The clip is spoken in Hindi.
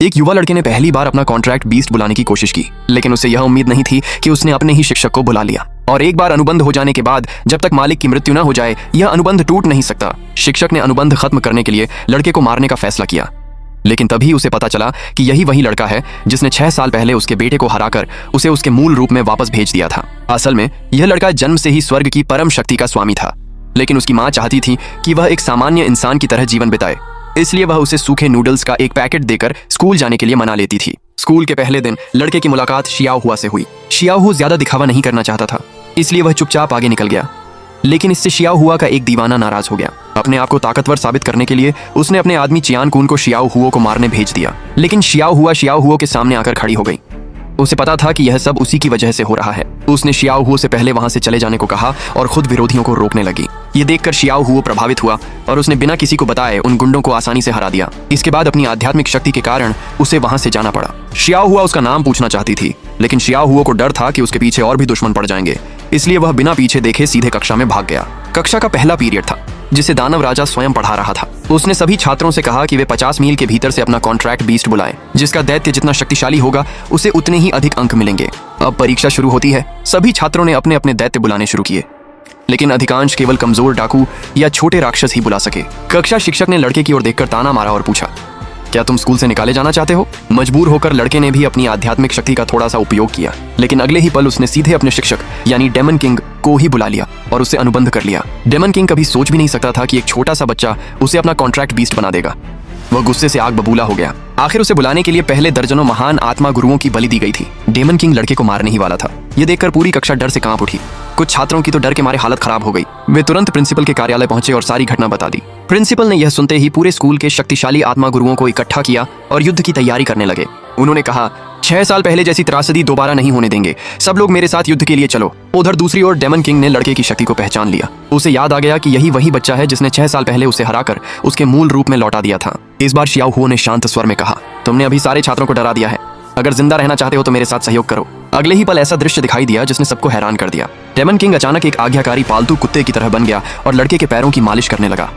एक युवा लड़के ने पहली बार अपना कॉन्ट्रैक्ट बीस्ट बुलाने की कोशिश की, लेकिन उसे यह उम्मीद नहीं थी कि उसने अपने ही शिक्षक को बुला लिया। और एक बार अनुबंध हो जाने के बाद जब तक मालिक की मृत्यु न हो जाए यह अनुबंध टूट नहीं सकता। शिक्षक ने अनुबंध खत्म करने के लिए लड़के को मारने का फैसला किया, लेकिन तभी उसे पता चला कि यही वही लड़का है जिसने 6 साल पहले उसके बेटे को हराकर उसे उसके मूल रूप में वापस भेज दिया था। असल में यह लड़का जन्म से ही स्वर्ग की परम शक्ति का स्वामी था, लेकिन उसकी माँ चाहती थी कि वह एक सामान्य इंसान की तरह जीवन बिताए, इसलिए वह उसे सूखे नूडल्स का एक पैकेट देकर स्कूल जाने के लिए मना लेती थी। स्कूल के पहले दिन लड़के की मुलाकात शियाओ हुआ से हुई। शियाओ हु ज्यादा दिखावा नहीं करना चाहता था, इसलिए वह चुपचाप आगे निकल गया, लेकिन इससे शियाओ हुआ का एक दीवाना नाराज हो गया। अपने आप को ताकतवर साबित करने के लिए उसने अपने आदमी चियान कून को शियाओ हुओ को मारने भेज दिया, लेकिन शियाओ हुओ के सामने आकर खड़ी हो गई। उसे पता था कि यह सब उसी की वजह से हो रहा है। उसने शियाओ हुओ से पहले वहां से चले जाने को कहा और खुद विरोधियों को रोकने लगी। ये देखकर शियाओ हुओ प्रभावित हुआ और उसने बिना किसी को बताए उन गुंडों को आसानी से हरा दिया। इसके बाद अपनी आध्यात्मिक शक्ति के कारण उसे वहां से जाना पड़ा। शियाओ हुआ उसका नाम पूछना चाहती थी, लेकिन शियाओ हुओ को डर था कि उसके पीछे और भी दुश्मन पड़ जाएंगे, इसलिए वह बिना पीछे देखे सीधे कक्षा में भाग गया। कक्षा का पहला पीरियड था जिसे दानव राजा स्वयं पढ़ा रहा था। उसने सभी छात्रों से कहा कि वे 50 मील के भीतर से अपना कॉन्ट्रैक्ट बीस्ट बुलाएं, जिसका दैत्य जितना शक्तिशाली होगा उसे उतने ही अधिक अंक मिलेंगे। अब परीक्षा शुरू होती है। सभी छात्रों ने अपने अपने दैत्य बुलाने शुरू किए, लेकिन अधिकांश केवल कमजोर डाकू या छोटे राक्षस ही बुला सके। कक्षा शिक्षक ने लड़के की ओर देखकर ताना मारा और पूछा, क्या तुम स्कूल से निकाले जाना चाहते हो? मजबूर होकर लड़के ने भी अपनी आध्यात्मिक शक्ति का थोड़ा सा उपयोग किया, लेकिन अगले ही पल उसने सीधे अपने शिक्षक यानी डेमन किंग को ही बुला लिया और उससे अनुबंध कर लिया। डेमन किंग कभी सोच भी नहीं सकता था कि एक छोटा सा बच्चा उसे अपना कॉन्ट्रैक्ट बीस्ट बना देगा। वह गुस्से से आग बबूला हो गया। आखिर उसे बुलाने के लिए पहले दर्जनों महान आत्मा गुरुओं की बलि दी गई थी। डेमन किंग लड़के को मारने ही वाला था। ये देखकर पूरी कक्षा डर से कांप उठी। कुछ छात्रों की तो डर के मारे हालत खराब हो गई। वे तुरंत प्रिंसिपल के कार्यालय पहुंचे और सारी घटना बता दी। प्रिंसिपल ने यह सुनते ही पूरे स्कूल के शक्तिशाली आत्मा गुरुओं को इकट्ठा किया और युद्ध की तैयारी करने लगे। उन्होंने कहा, 6 साल पहले जैसी त्रासदी दोबारा नहीं होने देंगे। सब लोग मेरे साथ युद्ध के लिए चलो। उधर दूसरी ओर डेमन किंग ने लड़के की शक्ति को पहचान लिया। उसे याद आ गया कि यही वही बच्चा है जिसने 6 साल पहले उसे हराकर उसके मूल रूप में लौटा दिया था। इस बार शियाओ हुओ ने शांत स्वर में कहा, तुमने अभी सारे छात्रों को डरा दिया है। अगर जिंदा रहना चाहते हो तो मेरे साथ सहयोग करो। अगले ही पल ऐसा दृश्य दिखाई दिया जिसने सबको हैरान कर दिया। डेमन किंग अचानक एक आज्ञाकारी पालतू कुत्ते की तरह बन गया और लड़के के पैरों की मालिश करने लगा।